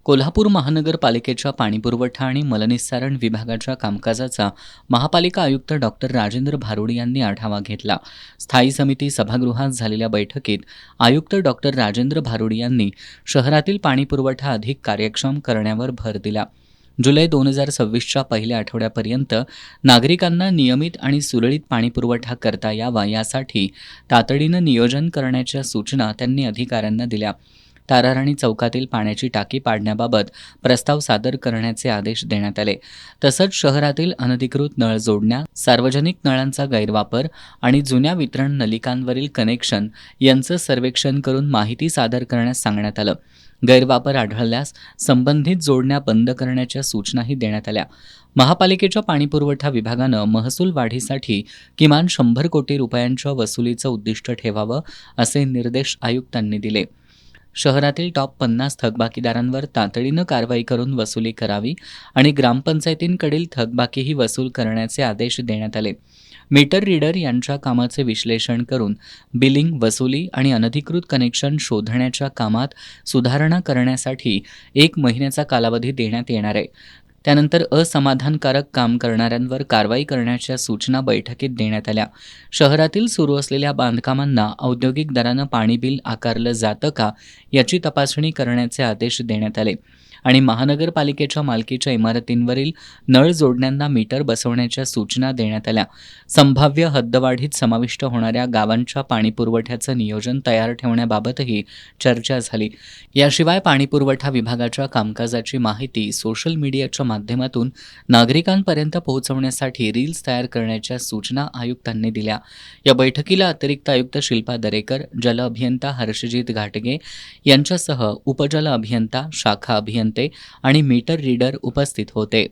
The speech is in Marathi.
कोल्हापूर महानगरपालिकेच्या पाणीपुरवठा आणि मलनिस्सारण विभागाच्या कामकाजाचा महापालिका आयुक्त डॉक्टर राजेंद्र भारुड यांनी आढावा घेतला. स्थायी समिती सभागृहात झालेल्या बैठकीत आयुक्त डॉक्टर राजेंद्र भारुड यांनी शहरातील पाणीपुरवठा अधिक कार्यक्षम करण्यावर भर दिला. जुलै 2026च्या पहिल्या आठवड्यापर्यंत नागरिकांना नियमित आणि सुरळीत पाणीपुरवठा करता यावा यासाठी तातडीनं नियोजन करण्याच्या सूचना त्यांनी अधिकाऱ्यांना दिल्या. ताराराणी चौकातील पाण्याची टाकी पाडण्याबाबत प्रस्ताव सादर करण्याचे आदेश देण्यात आले. तसंच शहरातील अनधिकृत नळ जोडण्या, सार्वजनिक नळांचा गैरवापर आणि जुन्या वितरण नलिकांवरील कनेक्शन यांचं सर्वेक्षण करून माहिती सादर करण्यास सांगण्यात आलं. गैरवापर आढळल्यास संबंधित जोडण्या बंद करण्याच्या सूचनाही देण्यात आल्या. महापालिकेच्या पाणीपुरवठा विभागानं महसूल वाढीसाठी किमान 100 कोटी रुपयांच्या वसुलीचं उद्दिष्ट ठेवावं असे निर्देश आयुक्तांनी दिले. शहरातील टॉप 50 थकबाकीदारांवर तातडीनं कारवाई करून वसुली करावी आणि ग्रामपंचायतींकडील थकबाकीही वसूल करण्याचे आदेश देण्यात आले. मीटर रीडर यांच्या कामाचे विश्लेषण करून बिलिंग, वसुली आणि अनधिकृत कनेक्शन शोधण्याच्या कामात सुधारणा करण्यासाठी 1 महिन्याचा कालावधी देण्यात येणार आहे. त्यानंतर असमाधानकारक काम करणाऱ्यांवर कारवाई करण्याच्या सूचना बैठकीत देण्यात आल्या. शहरातील सुरू असलेल्या बांधकामांना औद्योगिक दरानं पाणी बिल आकारलं जातं का याची तपासणी करण्याचे आदेश देण्यात आले आणि महानगरपालिकेच्या मालकीच्या इमारतींवरील नळ जोडण्यांना मीटर बसवण्याच्या सूचना देण्यात आल्या. संभाव्य हद्दवाढीत समाविष्ट होणाऱ्या गावांच्या पाणीपुरवठ्याचं नियोजन तयार ठेवण्याबाबतही चर्चा झाली. याशिवाय पाणीपुरवठा विभागाच्या कामकाजाची माहिती सोशल मीडियाच्या माध्यमातून नागरिकांपर्यंत पोहोचवण्यासाठी रील्स तयार करण्याच्या सूचना आयुक्तांनी दिल्या. या बैठकीला अतिरिक्त आयुक्त शिल्पा दरेकर, जल अभियंता हर्षजित घाटगे यांच्यासह उपजल अभियंता, शाखा अभियंते आणि मीटर रीडर उपस्थित होते.